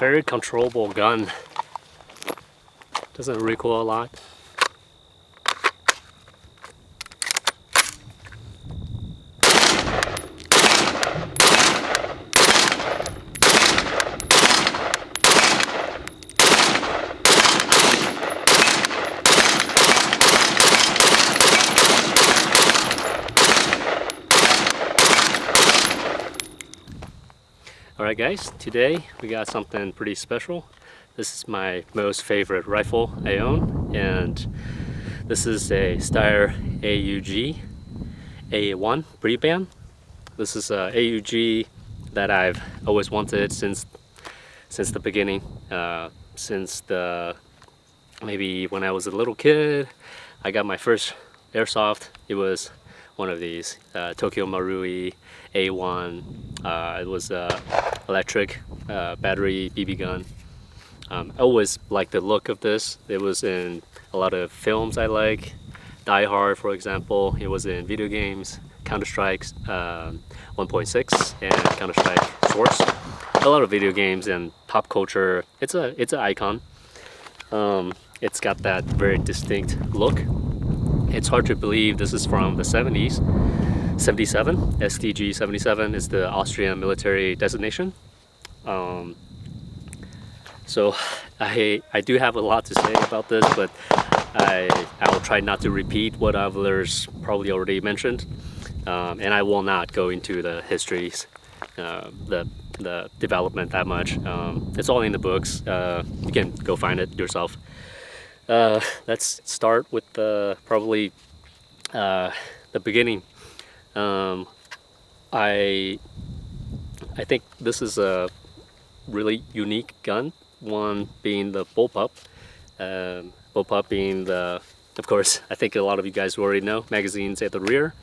very controllable gun. Doesn't recoil a lot. Alright guys, today we got something pretty special. This is my most favorite rifle I own, and this is a Steyr AUG A1 Preban. This is a AUG that I've always wanted since the beginning. Maybe when I was a little kid, I got my first airsoft. It was one of these Tokyo Marui A1. It was electric battery BB gun. I always liked the look of this. It was in a lot of films I like. Die Hard, for example. It was in video games, Counter-Strike 1.6 and Counter-Strike Source. A lot of video games and pop culture. It's an icon. It's got that very distinct look. It's hard to believe this is from the 70s. 77, STG 77 is the Austrian military designation. So I do have a lot to say about this, but I will try not to repeat what others probably already mentioned, and I will not go into the histories, the development that much. It's all in the books. You can go find it yourself. Let's start with probably the beginning. I think this is a really unique gun. One being the bullpup. Bullpup being of course, I think a lot of you guys already know, magazines at the rear,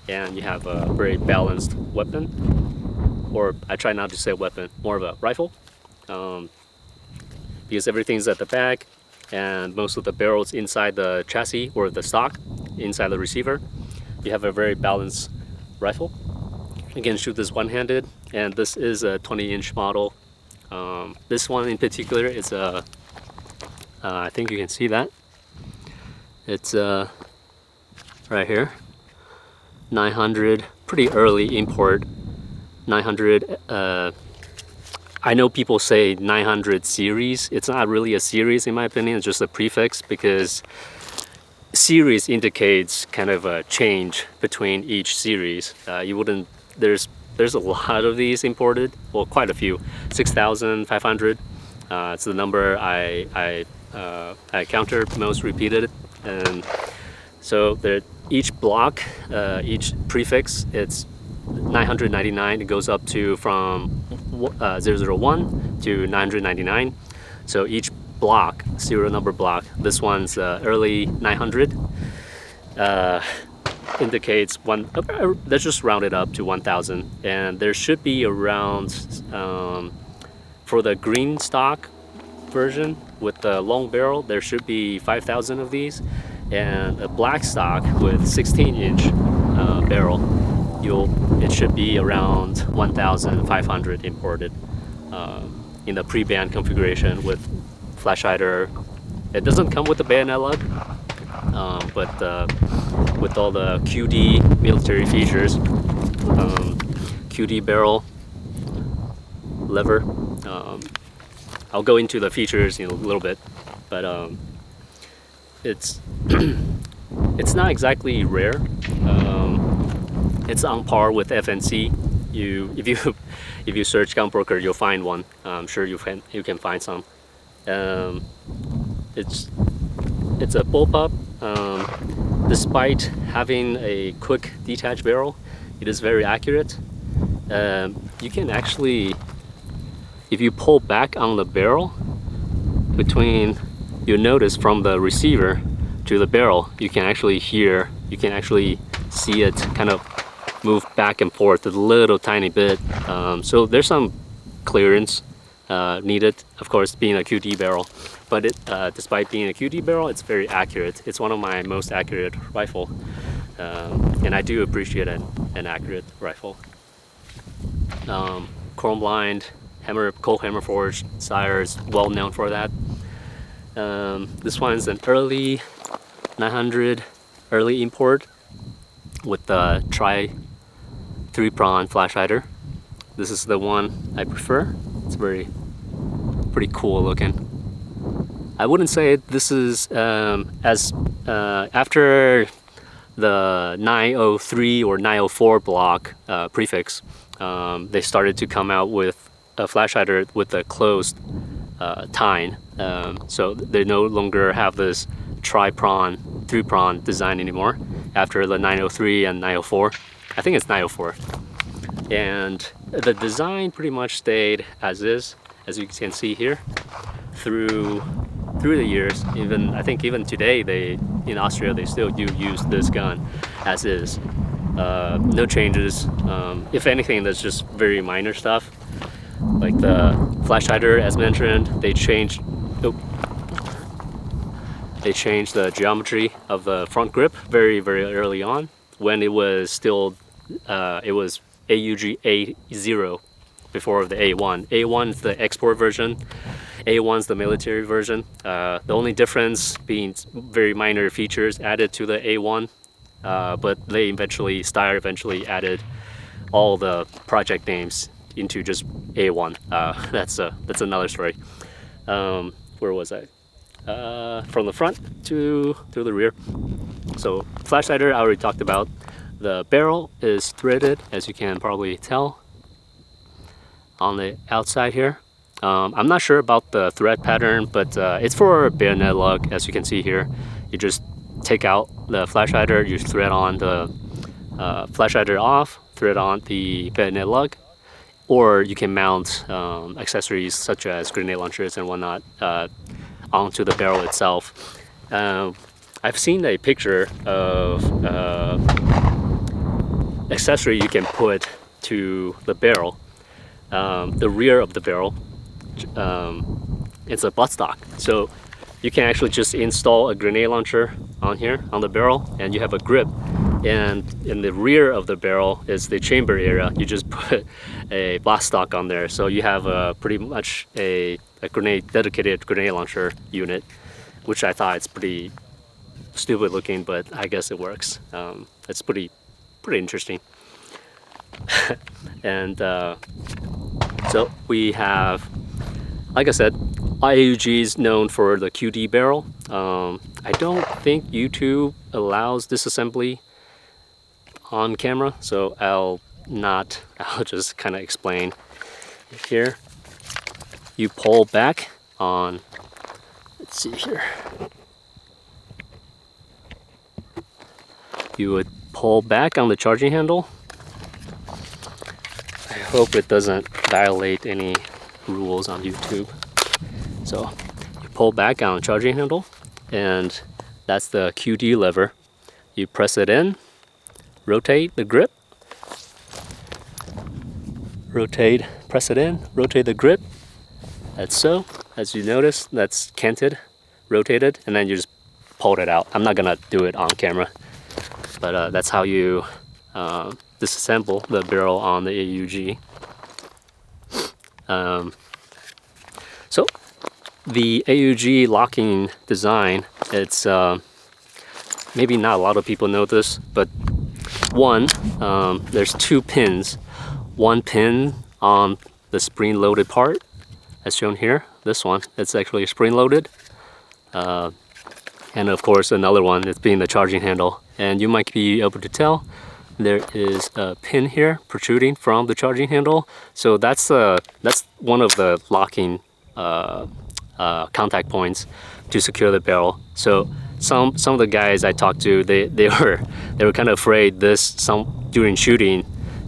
and you have a very balanced weapon, or I try not to say weapon, more of a rifle, because everything's at the back, and most of the barrels inside the chassis or the stock, inside the receiver. You have a very balanced rifle. You can shoot this one-handed, and this is a 20-inch model. This one in particular is a, I think you can see that. It's right here, 900, pretty early import, 900. I know people say 900 series. It's not really a series in my opinion, it's just a prefix, because series indicates kind of a change between each series. You wouldn't, there's a lot of these imported, well, quite a few, 6,500. It's the number I counted most repeated, and so each block, each prefix, it's 999. It goes up to from 001 to 999. So each block, serial number block, this one's early 900, indicates one. Let's just round it up to 1,000, and there should be around for the green stock version with the long barrel, there should be 5,000 of these, and a black stock with 16-inch barrel, it should be around 1,500 imported in the pre-ban configuration with flash hider. It doesn't come with the bayonet lug, but with all the QD military features, QD barrel, lever. I'll go into the features in a little bit, but it's it's not exactly rare. It's on par with FNC. If you search gunbroker, you'll find one. I'm sure you can find some. It's a bullpup. Despite having a quick detach barrel, it is very accurate. You can actually, if you pull back on the barrel, you'll notice from the receiver to the barrel, you can actually see it kind of move back and forth a little tiny bit. So there's some clearance needed, of course, being a QD barrel. But despite being a QD barrel, it's very accurate. It's one of my most accurate rifle, and I do appreciate an accurate rifle. Chrome lined cold hammer forged. Steyr is well known for that. This one is an early 900 early import with the tri 3-prong flash hider. This is the one I prefer. It's pretty cool looking. I wouldn't say this is after the 903 or 904 block prefix, they started to come out with a flash hider with a closed tine. So they no longer have this tri-prong, 3-prong design anymore after the 903 and 904. I think it's 904. And the design pretty much stayed as is, as you can see here, through the years. I think even today, in Austria they still do use this gun as is. No changes. If anything, that's just very minor stuff. Like the flash hider, as mentioned, they changed the geometry of the front grip very early on, when it was still AUG A0 before the A1. A1 is the export version. A1 is the military version. The only difference being very minor features added to the A1, but Steyr eventually added all the project names into just A1. That's another story. Where was I? From the front to the rear. So flash hider, I already talked about. The barrel is threaded, as you can probably tell on the outside here. I'm not sure about the thread pattern, but it's for bayonet lug, as you can see here. You just take out the flash hider, you thread on the flash hider off, thread on the bayonet lug, or you can mount accessories such as grenade launchers and whatnot onto the barrel itself. I've seen a picture of accessory you can put to the barrel, the rear of the barrel. It's a buttstock, so you can actually just install a grenade launcher on here on the barrel, and you have a grip. And in the rear of the barrel is the chamber area. You just put a buttstock on there, so you have pretty much a dedicated grenade launcher unit, which I thought it's pretty stupid looking, but I guess it works. It's pretty interesting. And so we have, like I said, AUG is known for the QD barrel. I don't think YouTube allows disassembly on camera, so I'll just kind of explain here. You pull back on, let's see here. You would pull back on the charging handle. I hope it doesn't violate any rules on YouTube. So you pull back on the charging handle, and that's the QD lever. You press it in, rotate the grip, press it in, rotate the grip. That's so. As you notice, that's canted, rotated, and then you just pulled it out. I'm not gonna do it on camera, but that's how you disassemble the barrel on the AUG. So the AUG locking design, it's maybe not a lot of people know this, but there's 2 pins. One pin on the spring-loaded part, as shown here. This one, it's actually spring-loaded. And of course, another one is being the charging handle. And you might be able to tell there is a pin here protruding from the charging handle. So that's one of the locking contact points to secure the barrel. So some of the guys I talked to, they were kind of afraid during shooting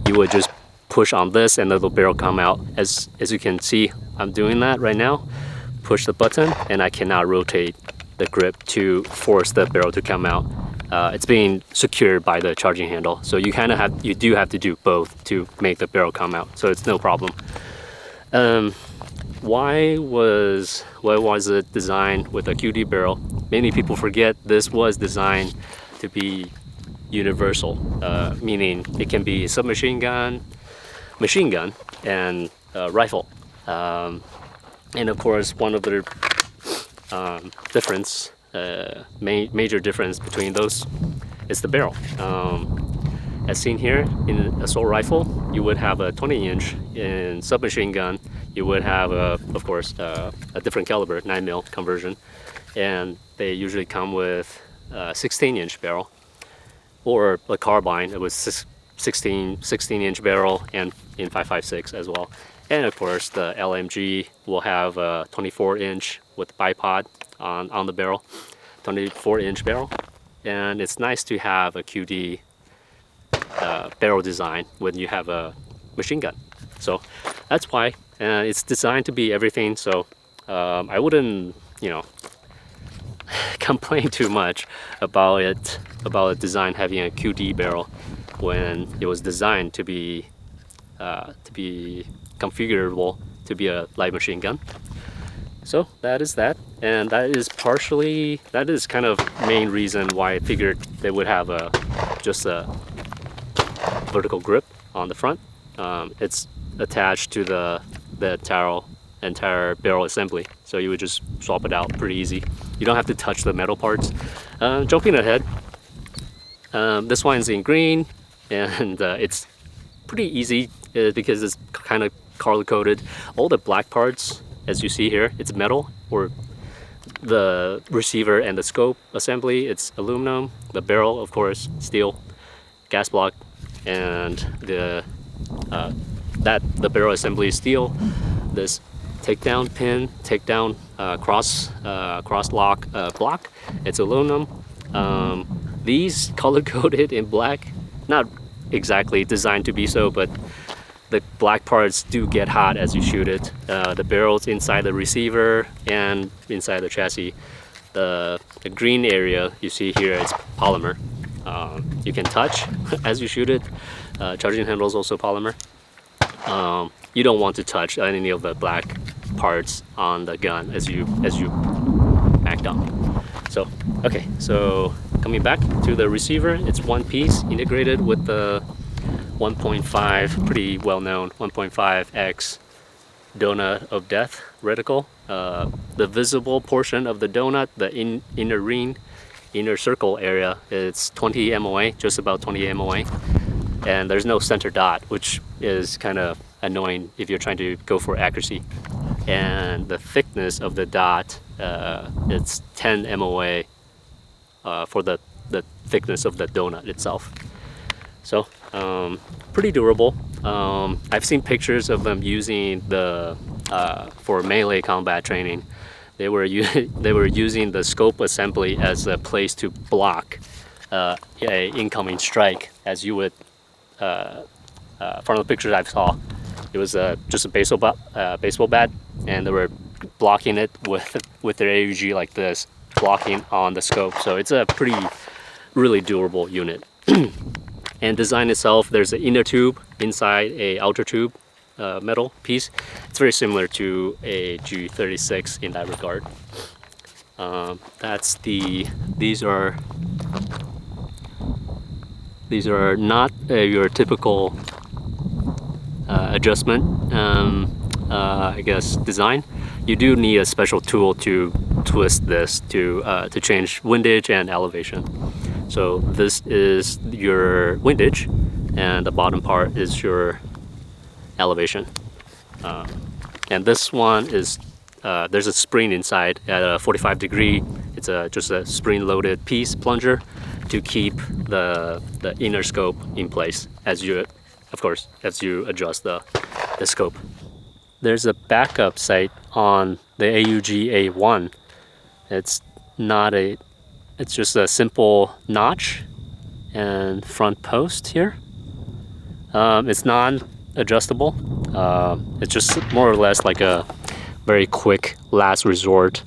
you would just push on this and the barrel come out. As you can see, I'm doing that right now. Push the button and I cannot rotate the grip to force the barrel to come out. It's being secured by the charging handle, so you do have to do both to make the barrel come out. So it's no problem. Why was it designed with a QD barrel? Many people forget this was designed to be universal, meaning it can be submachine gun, machine gun, and rifle. And of course, one of the major difference between those is the barrel. As seen here, in an assault rifle, you would have a 20-inch. In submachine gun, you would have, of course, a different caliber, 9mm conversion, and they usually come with a 16-inch barrel, or a carbine. It was 16-inch barrel, and in 5.56 as well. And of course, the LMG will have a 24-inch with bipod on the barrel, 24-inch barrel, and it's nice to have a QD barrel design when you have a machine gun. So that's why it's designed to be everything. So I wouldn't, complain too much about a design having a QD barrel when it was designed to be configurable to be a light machine gun. So that is that, and that is kind of main reason why I figured they would have just a vertical grip on the front. It's attached to the entire barrel assembly, so you would just swap it out pretty easy. You don't have to touch the metal parts. Jumping ahead, this one's in green, and it's pretty easy because it's kind of color coded. All the black parts, as you see here, it's metal, or the receiver and the scope assembly, it's aluminum. The barrel, of course, steel, gas block, and the barrel assembly is steel. This takedown pin, takedown cross lock block, it's aluminum. These color coded in black, not exactly designed to be so, but the black parts do get hot as you shoot it. The barrel's inside the receiver and inside the chassis. The green area you see here is polymer. You can touch as you shoot it. Charging handle is also polymer. You don't want to touch any of the black parts on the gun as you act on. So okay, so coming back to the receiver, it's one piece integrated with the 1.5, pretty well-known 1.5x donut of death reticle. The visible portion of the donut, the inner circle area, it's 20 MOA, just about 20 MOA, and there's no center dot, which is kind of annoying if you're trying to go for accuracy. And the thickness of the dot, it's 10 MOA for the thickness of the donut itself. So pretty durable. I've seen pictures of them using the for melee combat training. They were using the scope assembly as a place to block a incoming strike, as you would from the pictures I saw. It was just a baseball bat, and they were blocking it with their AUG like this, blocking on the scope. So it's a really durable unit. And design itself, there's an inner tube inside a outer tube metal piece. It's very similar to a G36 in that regard. These are not your typical adjustment, I guess, design. You do need a special tool to twist this to change windage and elevation. So this is your windage, and the bottom part is your elevation. And this one is, there's a spring inside at a 45 degree. It's just a spring-loaded piece plunger to keep the inner scope in place as you adjust the scope. There's a backup sight on the AUG A1. It's just a simple notch and front post here. It's non-adjustable. It's just more or less like a very quick last resort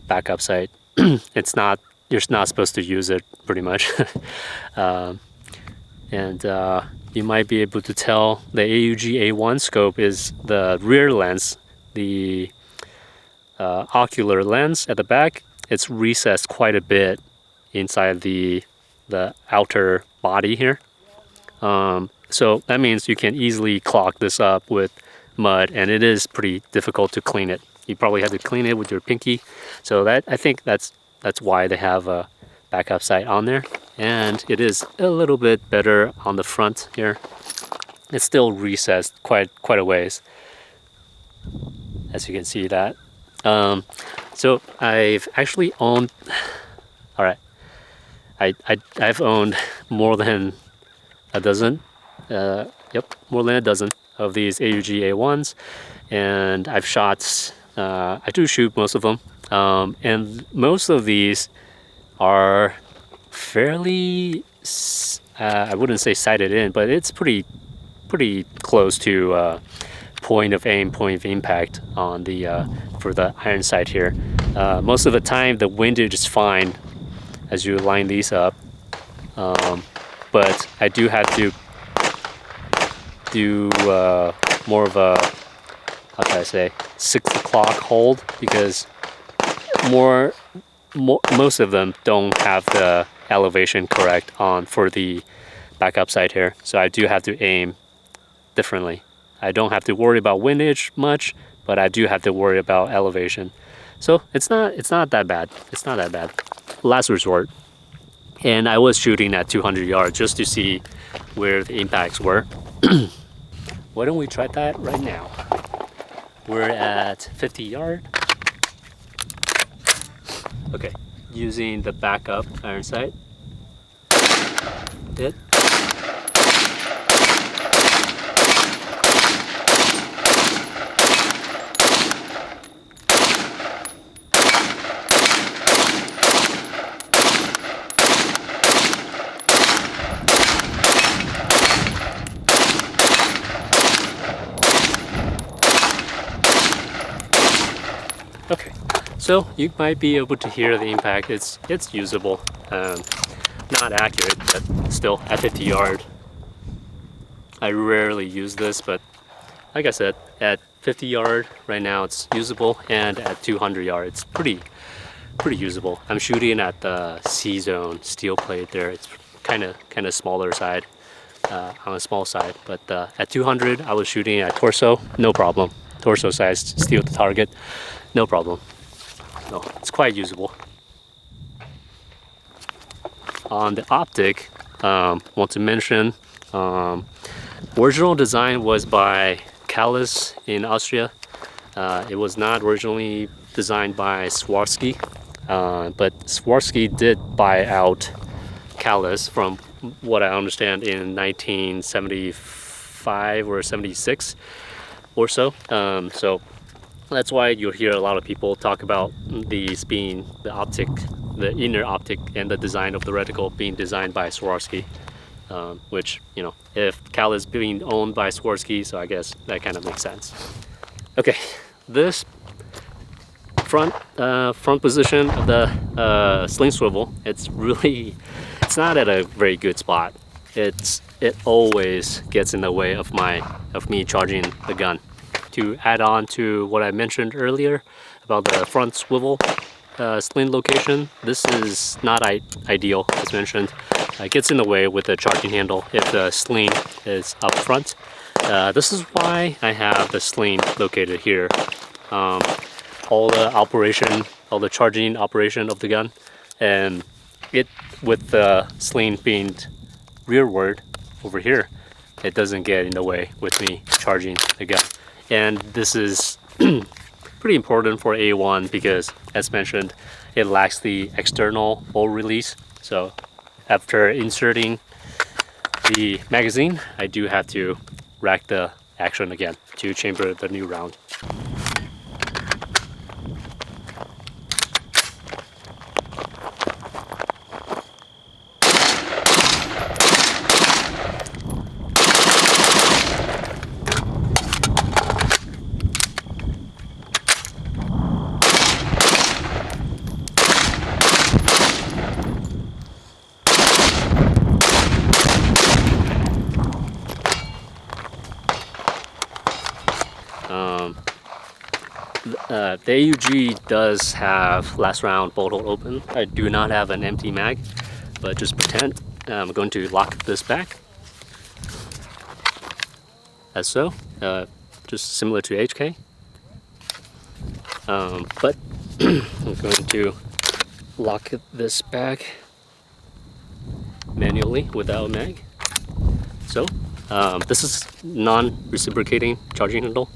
backup sight. You're not supposed to use it pretty much. And you might be able to tell the AUG A1 scope is the rear lens, the ocular lens at the back. It's recessed quite a bit inside the outer body here. So that means you can easily clog this up with mud, and it is pretty difficult to clean it. You probably have to clean it with your pinky. So that, I think that's why they have a backup sight on there. And it is a little bit better on the front here. It's still recessed quite a ways, as you can see that. So I've actually owned, all right, I've owned more than a dozen, more than a dozen of these AUG A1s, and I've shot, I do shoot most of them, and most of these are fairly, I wouldn't say sighted in, but it's pretty close to point of aim, point of impact on the for the iron sight here. Most of the time the windage is fine as you line these up, but I do have to do more of a, how can I say, 6 o'clock hold, because most of them don't have the elevation correct on for the backup sight here, so I do have to aim differently. I don't have to worry about windage much, but I do have to worry about elevation. So it's not that bad. It's not that bad. Last resort. And I was shooting at 200 yards just to see where the impacts were. Why don't we try that right now? We're at 50 yards. Okay, using the backup iron sight. Hit. Okay, so you might be able to hear the impact. It's usable. Not accurate, but still at 50 yards. I rarely use this, but like I said, at 50 yards right now it's usable, and at 200 yards it's pretty usable. I'm shooting at the C zone steel plate there. It's kind of smaller side, on the small side, but at 200 I was shooting at torso, no problem. Torso size steel to target, no problem. No, it's quite usable. On the optic, want to mention, original design was by Kahles in Austria. It was not originally designed by Swarovski, but Swarovski did buy out Kahles, from what I understand, in 1975 or 76 or so. So that's why you'll hear a lot of people talk about these being the optic, the inner optic and the design of the reticle being designed by Swarovski, which, you know, if Kahles being owned by Swarovski, so I guess that kind of makes sense. Okay, this front position of the sling swivel, it's not at a very good spot. It always gets in the way of me charging the gun. To add on to what I mentioned earlier about the front swivel sling location, this is not ideal, as mentioned. It gets in the way with the charging handle if the sling is up front. This is why I have the sling located here. All the charging operation of the gun, and with the sling being rearward over here, it doesn't get in the way with me charging the gun. And this is pretty important for A1 because, as mentioned, it lacks the external bolt release. So after inserting the magazine, I do have to rack the action again to chamber the new round. The AUG does have last round bolt hole open. I do not have an empty mag, but just pretend. I'm going to lock this back. as so, just similar to HK. But I'm going to lock this back manually without mag. So this is non-reciprocating charging handle.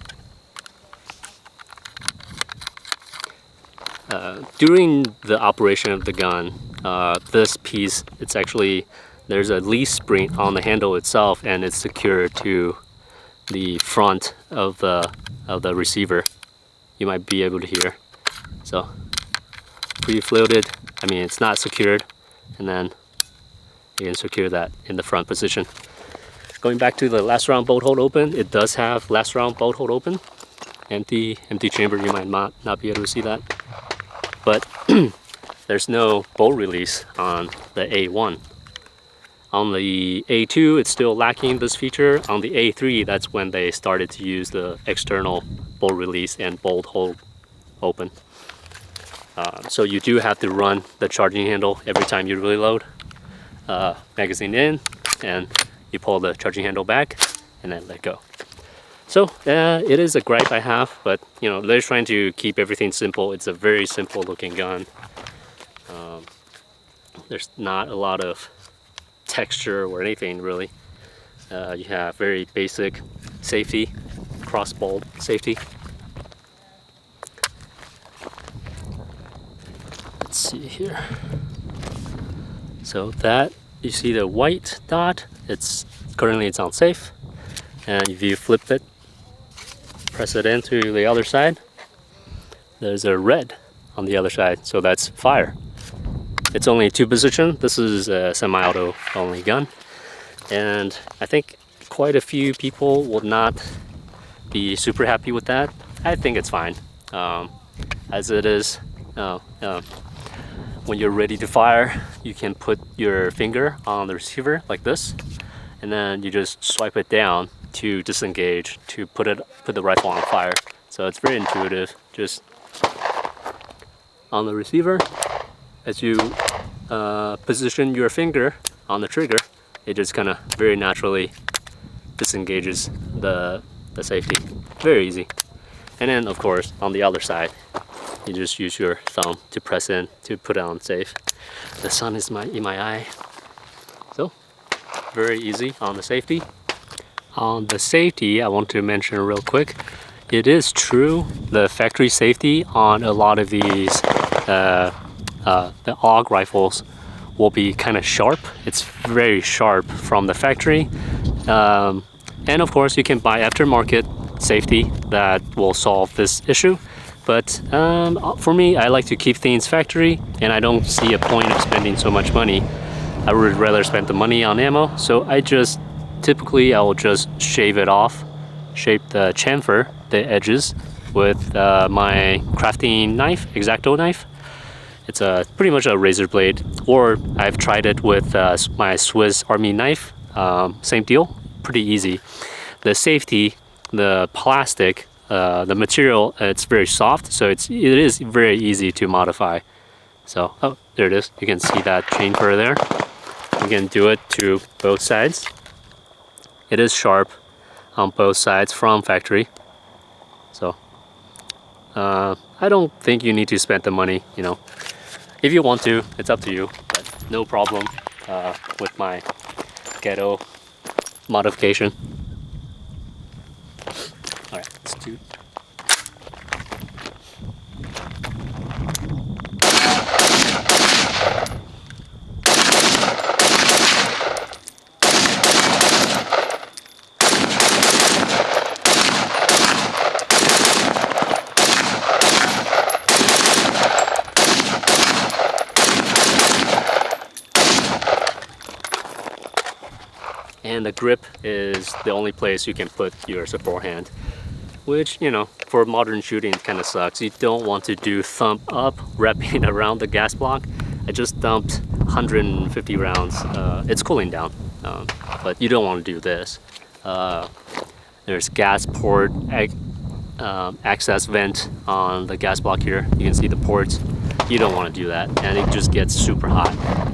During the operation of the gun, this piece, it's actually, there's a leaf spring on the handle itself, and it's secured to the front of the receiver. You might be able to hear. So pre-floated, I mean, it's not secured, and then you can secure that in the front position. Going back to the last round bolt hold open, it does have last round bolt hold open. Empty chamber, you might not be able to see that. But there's no bolt release on the A1. On the A2, it's still lacking this feature. On the A3, that's when they started to use the external bolt release and bolt hold open. So you do have to run the charging handle every time you reload. Magazine in, and you pull the charging handle back, and then let go. So it is a gripe I have, but you know, they're trying to keep everything simple. It's a very simple looking gun. There's not a lot of texture or anything really. You have very basic safety, cross bolt safety. Let's see here. So that, you see the white dot, it's currently it's on safe. And if you flip it, press it into the other side, there's a red on the other side, so that's fire. It's only 2 position. This is a semi-auto only gun, and I think quite a few people will not be super happy with that. I think it's fine, as it is. When you're ready to fire, you can put your finger on the receiver like this, and then you just swipe it down to disengage, to put the rifle on fire. So it's very intuitive. Just on the receiver, as you position your finger on the trigger, it just kind of very naturally disengages the safety. Very easy. And then of course on the other side, you just use your thumb to press in to put it on safe. The sun is in my eye. So very easy on the safety. On the safety, I want to mention real quick, it is true the factory safety on a lot of these the AUG rifles will be kind of sharp. It's very sharp from the factory, and of course you can buy aftermarket safety that will solve this issue. But for me, I like to keep things factory, and I don't see a point of spending so much money. I would rather spend the money on ammo, so typically I will just shave it off, shape the chamfer, the edges, with my crafting knife, X-Acto knife. It's pretty much a razor blade, or I've tried it with my Swiss Army knife. Same deal, pretty easy. The safety, the plastic, the material, it's very soft, so it is very easy to modify. So, oh, there it is. You can see that chamfer there. You can do it to both sides. It is sharp on both sides from factory. So, I don't think you need to spend the money, you know. If you want to, it's up to you, but no problem with my ghetto modification. All right, let's do. And the grip is the only place you can put your support hand, which, you know, for modern shooting kind of sucks. You don't want to do thumb up, wrapping around the gas block. I just dumped 150 rounds. It's cooling down, but you don't want to do this. There's gas port access vent on the gas block here. You can see the ports. You don't want to do that, and it just gets super hot.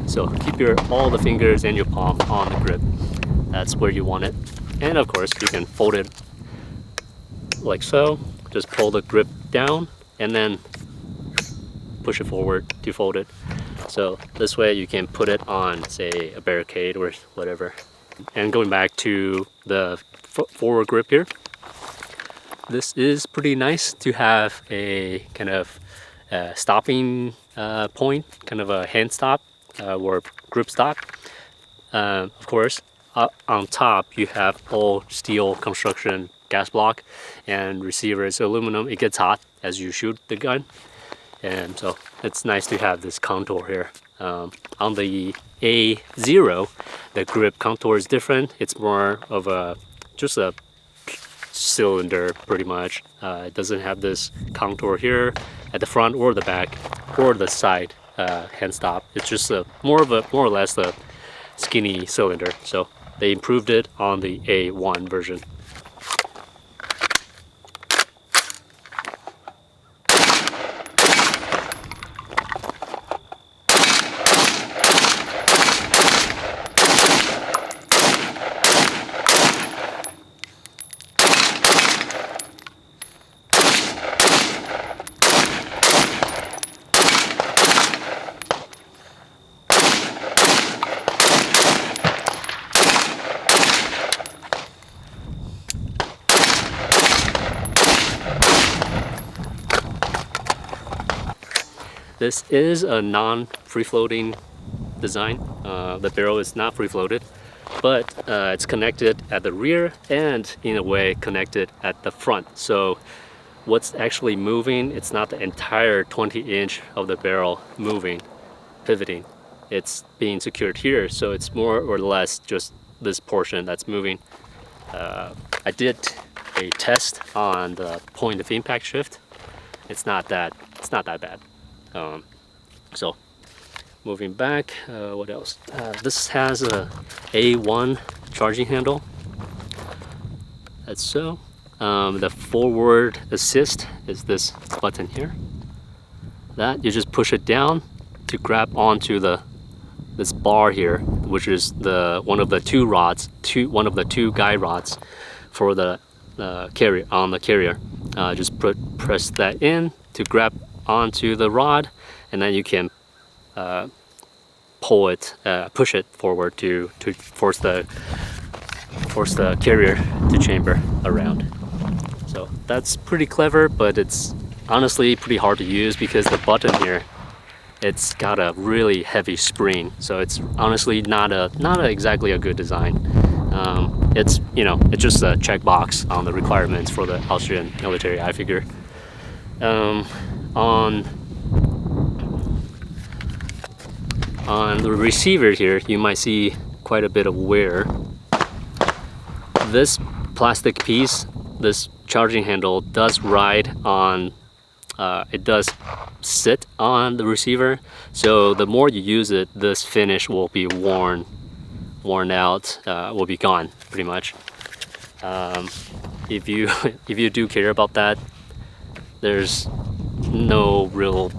So keep all the fingers and your palm on the grip. That's where you want it. And of course, you can fold it like so. Just pull the grip down and then push it forward to fold it. So this way you can put it on, say, a barricade or whatever. And going back to the forward grip here, this is pretty nice to have a kind of stopping point, kind of a hand stop or grip stop. Of course, on top you have all steel construction gas block, and receiver is aluminum. It gets hot as you shoot the gun, and so it's nice to have this contour here. On the A0, the grip contour is different. It's more of just a cylinder pretty much. It doesn't have this contour here at the front or the back or the side hand stop. It's just more or less a skinny cylinder. So they improved it on the A1 version. This is a non-free-floating design. The barrel is not free-floated, but it's connected at the rear and in a way connected at the front. So what's actually moving, it's not the entire 20-inch of the barrel moving, pivoting. It's being secured here, so it's more or less just this portion that's moving. I did a test on the point of impact shift. It's not that bad. So moving back, what else? This has a A1 charging handle. That's so. The forward assist is this button here. That you just push it down to grab onto this bar here, which is one of the two guide rods for the carrier on the carrier. Just press that in to grab onto the rod, and then you can push it forward to force the carrier to chamber around. So that's pretty clever, but it's honestly pretty hard to use because the button here, it's got a really heavy spring. So it's honestly not exactly a good design. It's just a checkbox on the requirements for the Austrian military, I figure. On the receiver here, you might see quite a bit of wear. This plastic piece, this charging handle, does ride on, it does sit on the receiver. So the more you use it, this finish will be worn out, will be gone pretty much. If you do care about that, there's no real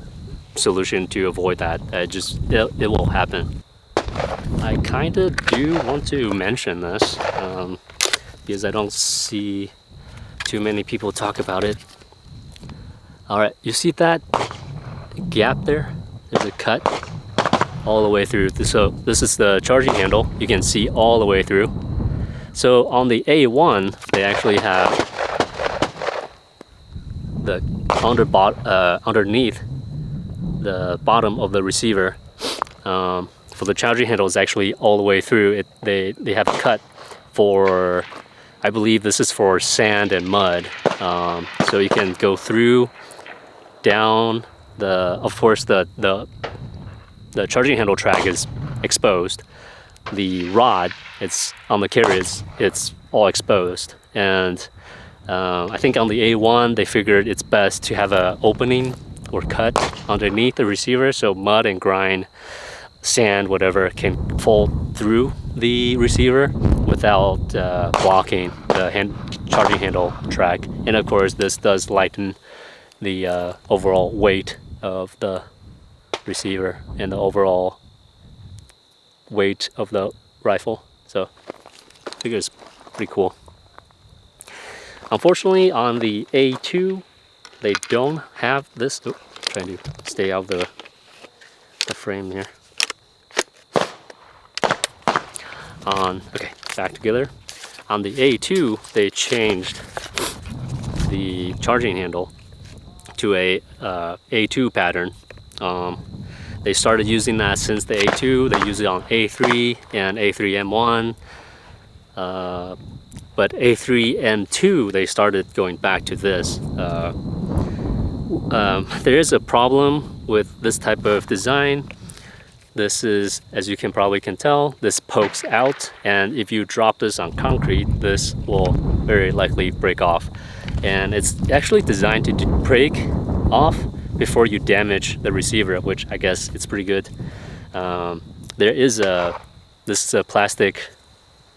solution to avoid that. It will happen. I kind of do want to mention this because I don't see too many people talk about it. All right, you see that gap there? There's a cut all the way through. So this is the charging handle. You can see all the way through. So on the A1, they actually have the underneath the bottom of the receiver for the charging handle is actually all the way through it. They have a cut for, I believe this is for sand and mud, so you can go through, down. Of course the charging handle track is exposed. The rod, it's on the carrier, it's all exposed, and I think on the A1 they figured it's best to have an opening or cut underneath the receiver so mud and grime, sand, whatever can fall through the receiver without blocking the charging handle track. And of course this does lighten the overall weight of the receiver and the overall weight of the rifle. So I figure it's pretty cool. Unfortunately, on the A2, they don't have this. Oh, trying to stay out of the frame here. Okay, back together. On the A2, they changed the charging handle to a A2 pattern. They started using that since the A2. They use it on A3 and A3M1. But A3M2, they started going back to this. There is a problem with this type of design. This is, as you can probably tell, this pokes out, and if you drop this on concrete, this will very likely break off. And it's actually designed to break off before you damage the receiver, which I guess it's pretty good. This is a plastic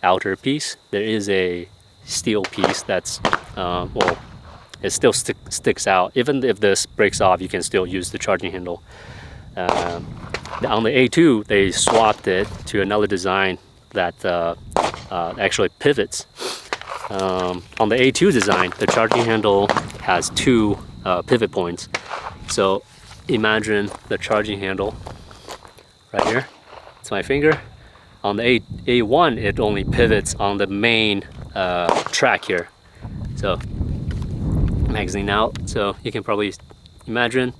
outer piece. There is a steel piece that's, well, it still sticks out. Even if this breaks off, you can still use the charging handle. On the A2, they swapped it to another design that actually pivots. On the A2 design, the charging handle has two pivot points. So imagine the charging handle right here. It's my finger. On the A1, it only pivots on the main track here. So magazine out. So you can probably imagine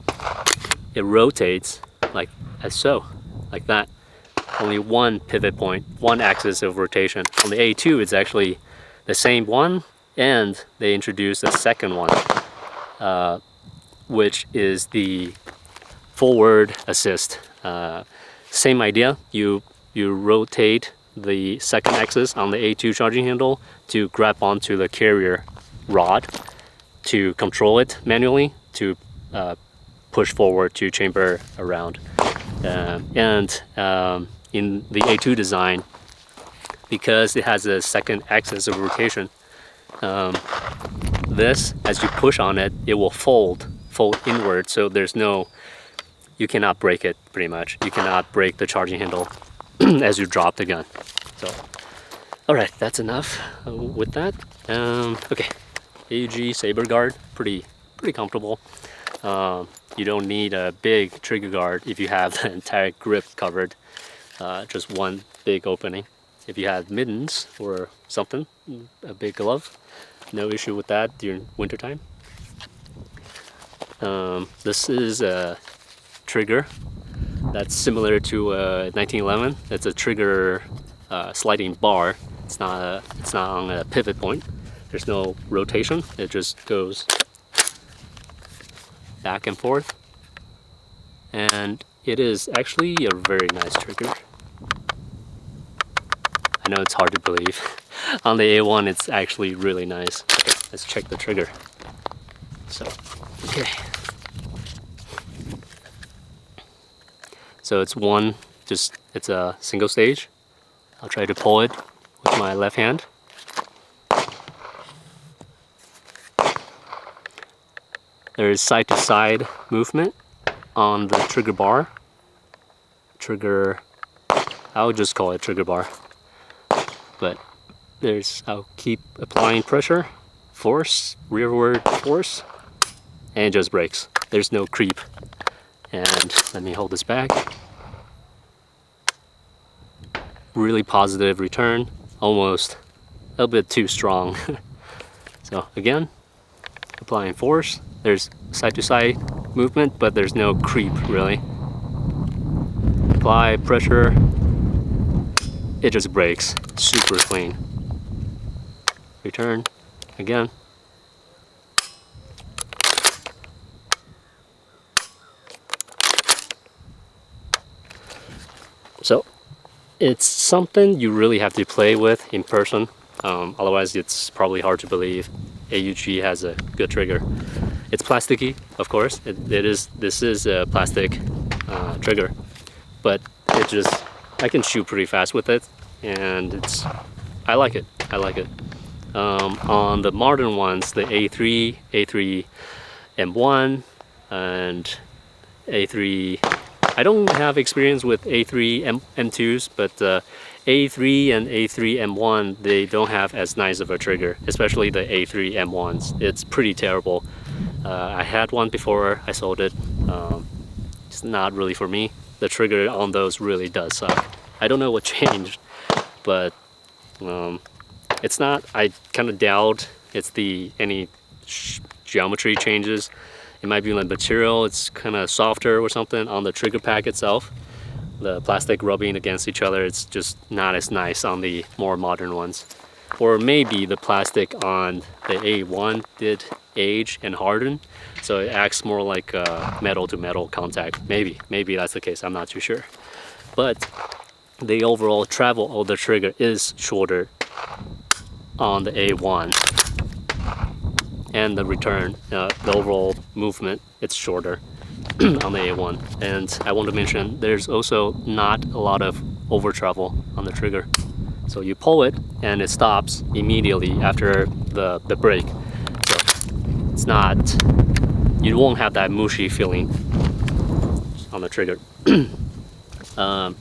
it rotates as so, like that. Only one pivot point, one axis of rotation. On the A2, it's actually the same one, and they introduced a second one, which is the forward assist. Same idea. You rotate the second axis on the A2 charging handle to grab onto the carrier rod to control it manually to push forward to chamber around. In the A2 design, because it has a second axis of rotation, this, as you push on it, it will fold inward. So there's no, you cannot break it pretty much. You cannot break the charging handle as you drop the gun. So, all right, that's enough with that. Okay, AUG Sabre guard, pretty comfortable. You don't need a big trigger guard if you have the entire grip covered, just one big opening. If you have mittens or something, a big glove, no issue with that during wintertime. This is a trigger that's similar to 1911. It's a trigger sliding bar. It's not on a pivot point. There's no rotation. It just goes back and forth, and it is actually a very nice trigger. I know it's hard to believe. On the A1, it's actually really nice. Okay, let's check the trigger. So, okay. So it's it's a single stage. I'll try to pull it with my left hand. There is side-to-side movement on the trigger bar. I would just call it trigger bar. But I'll keep applying pressure, force, rearward force, and it just breaks. There's no creep. And let me hold this back. Really positive return, almost a little bit too strong. So again, applying force. There's side-to-side movement, but there's no creep really. Apply pressure, it just breaks. Super clean. Return again. So it's something you really have to play with in person. Otherwise, it's probably hard to believe AUG has a good trigger. It's plasticky, of course. This is a plastic trigger, but I can shoot pretty fast with it, and I like it. On the modern ones, the A3, A3M1, and A3, I don't have experience with A3 M2s, but A3 and A3 M1, they don't have as nice of a trigger, especially the A3 M1s. It's pretty terrible. I had one before I sold it. It's not really for me. The trigger on those really does suck. I don't know what changed, but it's not, I kind of doubt it's any geometry changes. It might be like material, it's kind of softer or something on the trigger pack itself. The plastic rubbing against each other, it's just not as nice on the more modern ones. Or maybe the plastic on the A1 did age and harden, so it acts more like metal to metal contact. Maybe that's the case, I'm not too sure. But the overall travel of the trigger is shorter on the A1. And the return, the overall movement, it's shorter on the A1. And I want to mention there's also not a lot of over travel on the trigger. So you pull it and it stops immediately after the brake. So it's not, you won't have that mushy feeling on the trigger. The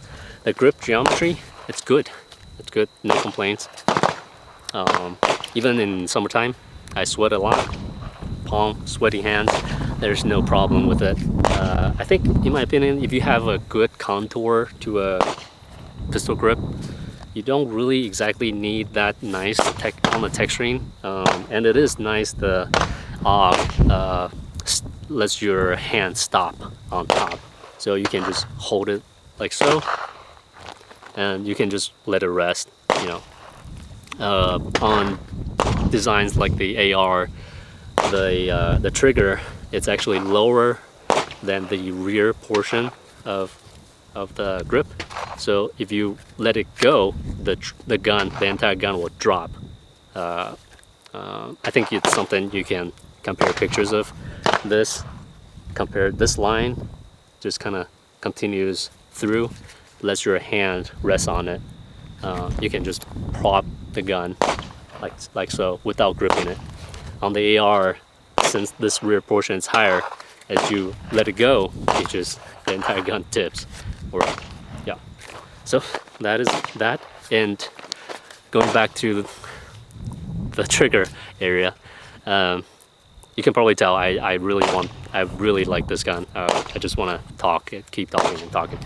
grip geometry, it's good. It's good, no complaints. Even in summertime, I sweat a lot, palm, sweaty hands, there's no problem with it. I think, in my opinion, if you have a good contour to a pistol grip, you don't really exactly need that nice on the texturing. And it is nice the lets your hand stop on top. So you can just hold it like so, and you can just let it rest, you know. On designs like the AR, the trigger, it's actually lower than the rear portion of the grip. So if you let it go, the entire gun will drop. I think it's something you can compare pictures of this. Compare this line, just kind of continues through, lets your hand rest on it. You can just prop the gun like so without gripping it. On the AR, since this rear portion is higher, as you let it go, the entire gun tips. Or yeah. So that is that. And going back to the trigger area, you can probably tell I really like this gun. I just want to keep talking and talking.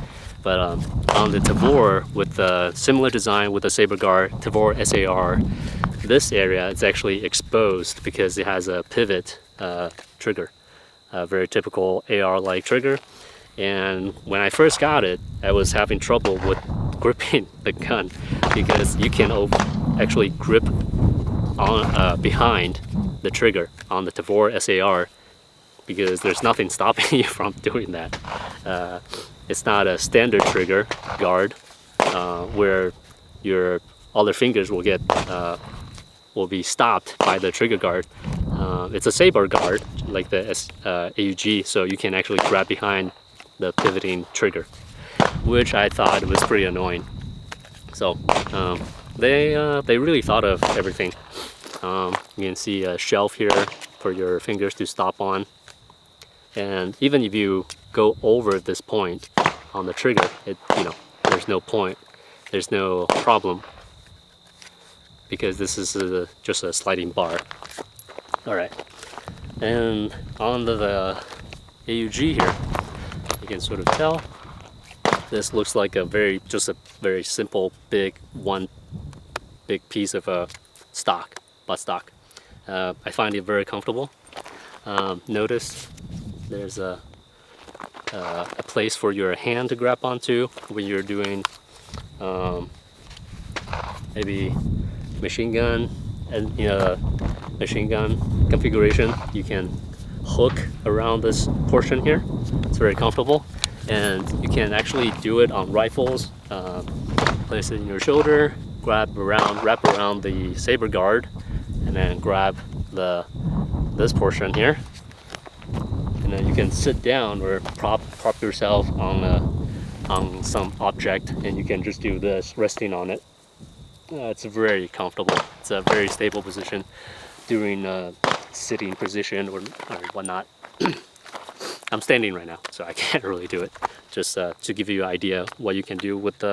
But on the Tavor, with the similar design with the Sabre guard, Tavor SAR, this area is actually exposed because it has a pivot trigger, a very typical AR-like trigger. And when I first got it, I was having trouble with gripping the gun because you can actually grip on behind the trigger on the Tavor SAR because there's nothing stopping you from doing that. It's not a standard trigger guard where your other fingers will be stopped by the trigger guard. It's a Sabre guard like the AUG, so you can actually grab behind the pivoting trigger, which I thought was pretty annoying. So they really thought of everything. You can see a shelf here for your fingers to stop on, and even if you go over this point on the trigger, there's no point, there's no problem, because this is just a sliding bar. All right, and on the AUG here, you can sort of tell this looks like just a very simple one big piece of a butt stock. I find it very comfortable. Notice there's a place for your hand to grab onto when you're doing maybe machine gun configuration. You can hook around this portion here. It's very comfortable, and you can actually do it on rifles. Place it in your shoulder, wrap around the Sabre guard, and then grab this portion here, and then you can sit down or prop yourself on some object, and you can just do this, resting on it. It's very comfortable. It's a very stable position during sitting position or whatnot. I'm standing right now, so I can't really do it. Just to give you an idea what you can do with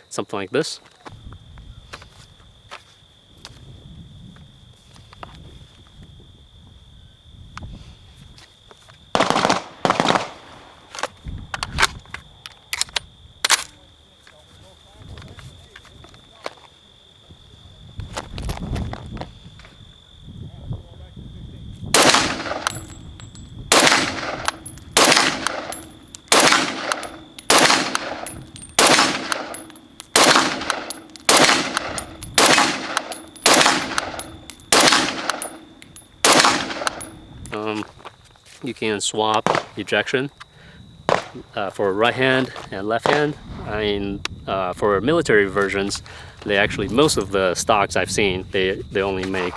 something like this. You can swap ejection for right hand and left hand. I mean, for military versions, they actually, most of the stocks I've seen, they only make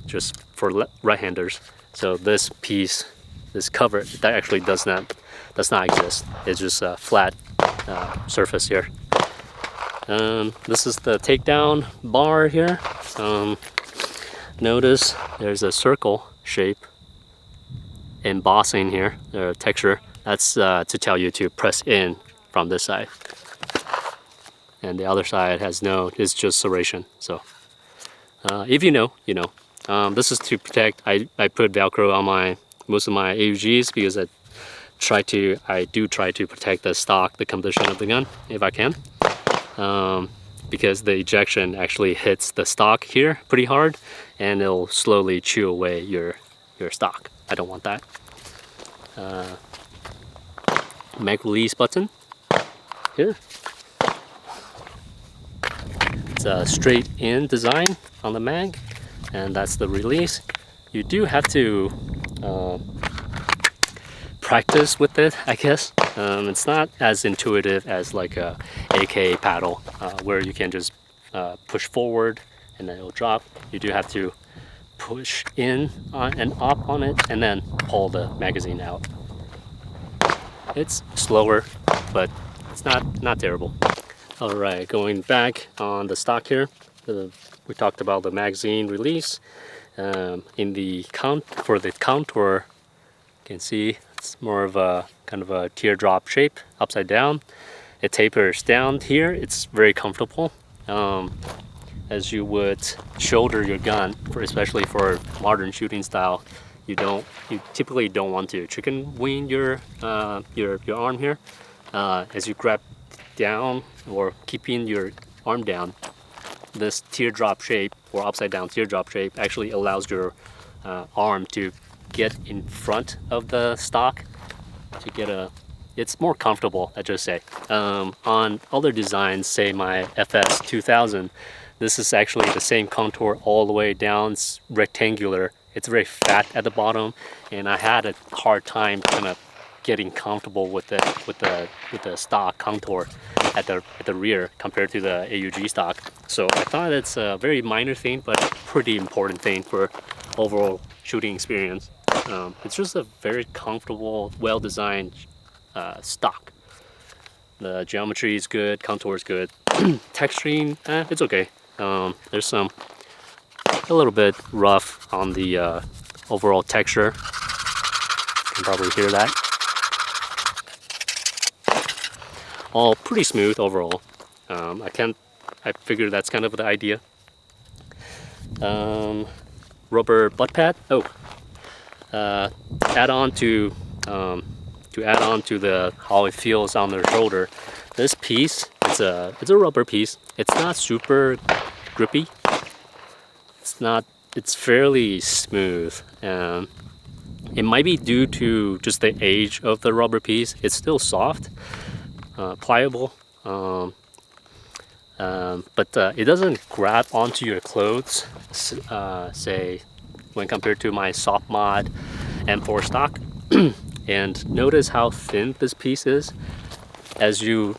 just for right-handers. So this piece, this cover, that actually does not exist. It's just a flat surface here. This is the takedown bar here. Notice there's a circle shape embossing here, the texture. That's to tell you to press in from this side. And the other side has no, it's just serration. So if you know, you know. This is to protect, I put Velcro on most of my AUGs because I do try to protect the stock, the condition of the gun, if I can. Because the ejection actually hits the stock here pretty hard and it'll slowly chew away your stock. I don't want that. Mag release button here. It's a straight in design on the mag, and that's the release. You do have to practice with it, I guess. It's not as intuitive as like a AK paddle where you can just push forward and then it'll drop. You do have to push in and up on it and then pull the magazine out. It's slower, but it's not terrible. All right, going back on the stock here, we talked about the magazine release. In the for the contour, you can see it's more of a kind of a teardrop shape, upside down. It tapers down here. It's very comfortable. As you would shoulder your gun, especially for modern shooting style, you typically don't want to chicken wing your arm here. As you grab down or keeping your arm down, this teardrop shape or upside down teardrop shape actually allows your arm to get in front of the stock to get it's more comfortable, I just say. On other designs, say my FS 2000, this is actually the same contour all the way down. It's rectangular. It's very fat at the bottom, and I had a hard time kind of getting comfortable with the stock contour at the rear compared to the AUG stock. So I thought it's a very minor thing, but pretty important thing for overall shooting experience. It's just a very comfortable, well-designed stock. The geometry is good, contour is good. Texturing, it's okay. There's a little bit rough on the overall texture. You can probably hear that. All pretty smooth overall. I figured that's kind of the idea. Rubber butt pad. Add on to how it feels on the shoulder. This piece, it's a rubber piece. It's not super grippy. It's fairly smooth. It might be due to just the age of the rubber piece. It's still soft, pliable, but it doesn't grab onto your clothes, say, when compared to my soft mod M4 stock. And notice how thin this piece is as you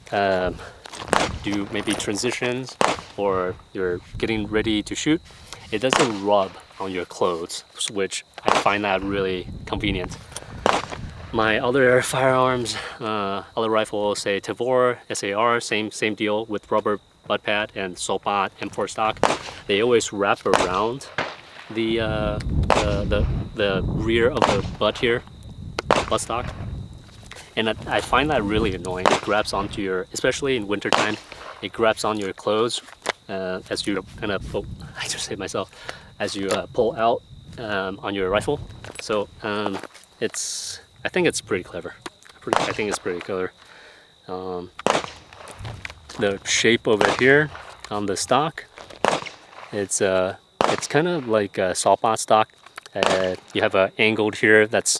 do maybe transitions or you're getting ready to shoot. It doesn't rub on your clothes, which I find that really convenient. My other firearms, other rifles, say Tavor SAR, same deal with rubber butt pad and Solpot M4 stock. They always wrap around the rear of the butt here, buttstock. And I find that really annoying. It grabs onto your, especially in wintertime, it grabs on your clothes as you kind of, oh, I just hit myself, as you pull out on your rifle. So I think it's pretty clever. I think it's pretty clever. The shape over here on the stock, it's kind of like a softbot stock. You have an angled here that's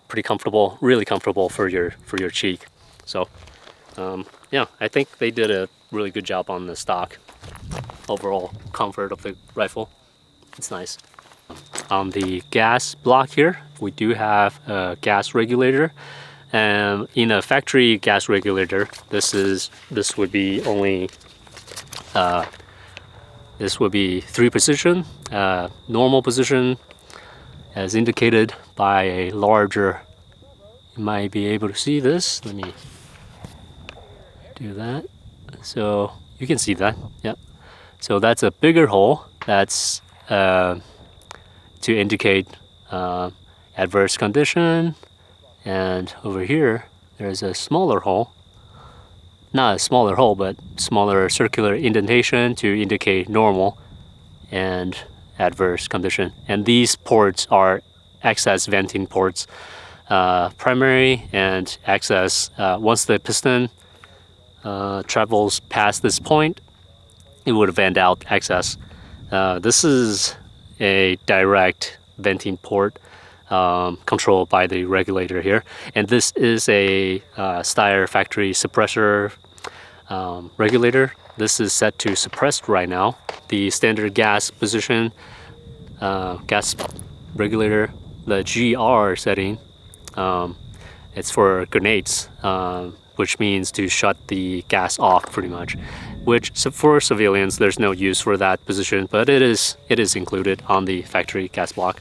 pretty comfortable, really comfortable for your cheek. So yeah, I think they did a really good job on the stock. Overall comfort of the rifle, it's nice. On the gas block here, we do have a gas regulator. In a factory gas regulator, this would be only this would be 3 position, normal position, as indicated by a larger. You might be able to see this. Let me do that, so you can see that. Yep. So that's a bigger hole. That's to indicate adverse condition. And over here, there's a smaller hole. Not a smaller hole, but smaller circular indentation to indicate normal and adverse condition. And these ports are excess venting ports, primary and excess. Once the piston travels past this point, it would vent out excess. This is a direct venting port controlled by the regulator here, and this is a Steyr factory suppressor regulator. This is set to suppressed right now. The standard gas position gas regulator, the GR setting, it's for grenades, which means to shut the gas off pretty much. Which for civilians, there's no use for that position, but it is included on the factory gas block.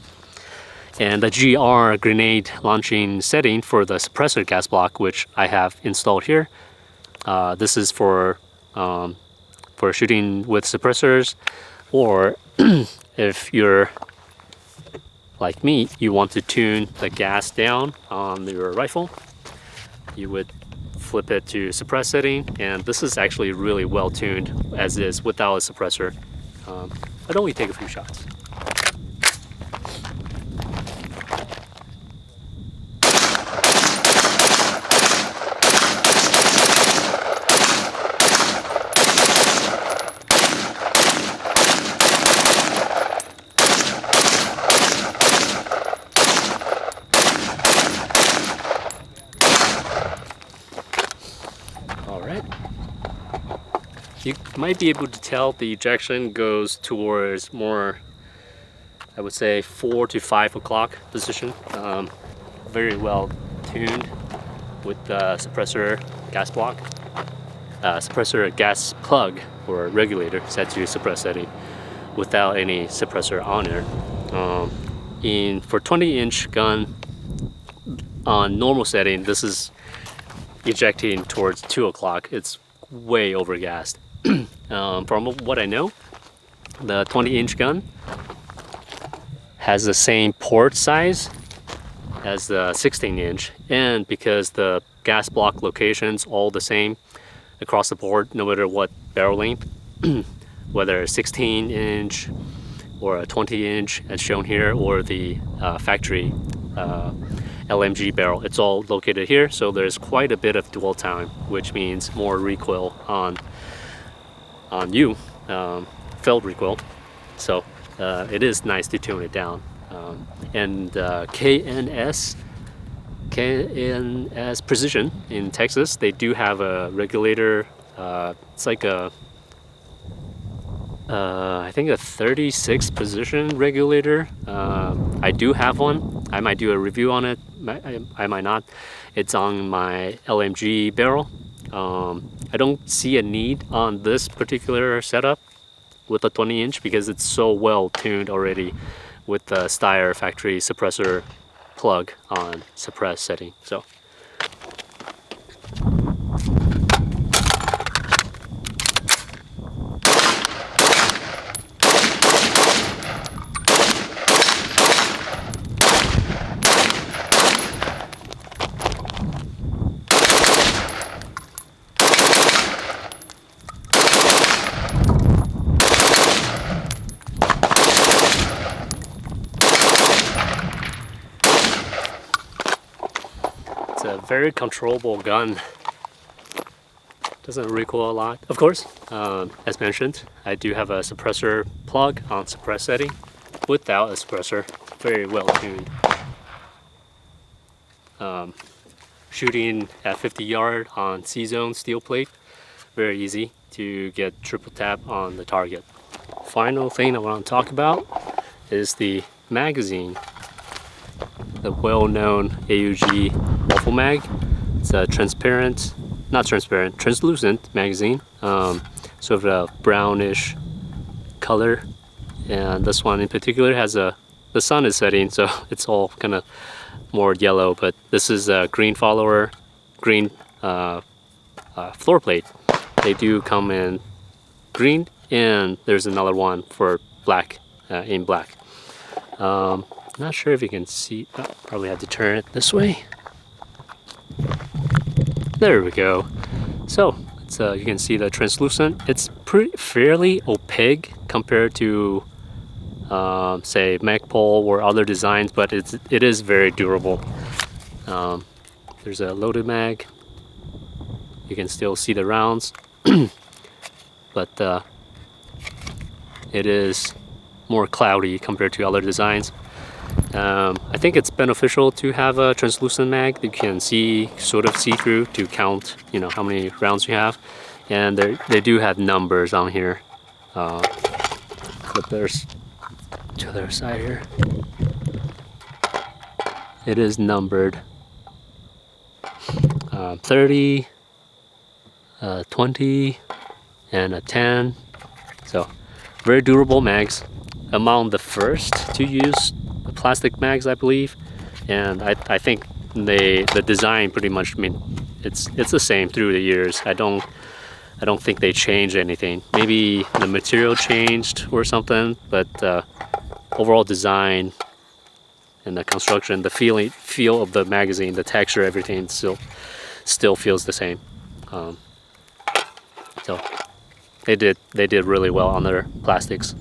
And the GR grenade launching setting for the suppressor gas block, which I have installed here. This is for shooting with suppressors, or if you're like me, you want to tune the gas down on your rifle, you would flip it to suppress setting, and this is actually really well tuned as is without a suppressor. I'd only take a few shots. You might be able to tell the ejection goes towards more, I would say 4 to 5 o'clock position. Very well tuned with the suppressor gas block, suppressor gas plug or regulator set to suppress setting without any suppressor on there. For 20-inch gun on normal setting, this is ejecting towards 2 o'clock. It's way overgassed. From what I know, the 20-inch gun has the same port size as the 16-inch, and because the gas block locations all the same across the board, no matter what barrel length, whether 16-inch or a 20-inch as shown here, or the factory LMG barrel, it's all located here. So there's quite a bit of dwell time, which means more recoil on you, field recoil. So it is nice to tune it down. And KNS Precision in Texas, they do have a regulator. It's like a I think a 36 position regulator. I do have one. I might do a review on it. I might not. It's on my LMG barrel. I don't see a need on this particular setup with a 20-inch because it's so well tuned already with the Steyr factory suppressor plug on suppress setting. So very controllable gun. Doesn't recoil a lot. Of course, as mentioned, I do have a suppressor plug on suppress setting. Without a suppressor, very well tuned. Shooting at 50 yard on C-zone steel plate, very easy to get triple tap on the target. Final thing I want to talk about is the magazine. The well-known AUG waffle mag. It's a transparent, not transparent, translucent magazine. Sort of a brownish color. And this one in particular has the sun is setting, so it's all kind of more yellow, but this is a green follower, green floor plate. They do come in green, and there's another one for black, in black. Not sure if you can see, probably have to turn it this way. There we go. So it's, you can see the translucent. It's fairly opaque compared to say Magpul or other designs, but it is very durable. There's a loaded mag. You can still see the rounds, but it is more cloudy compared to other designs. I think it's beneficial to have a translucent mag that you can sort of see through to count, you know, how many rounds you have. And they do have numbers on here. Flip theirs to their side here. It is numbered 30, 20, and a 10. So very durable mags. Among the first to use the plastic mags, I believe, and I think the design pretty much, I mean, it's the same through the years. I don't think they changed anything. Maybe the material changed or something, but overall design and the construction, the feel of the magazine, the texture, everything still feels the same. So they did really well on their plastics.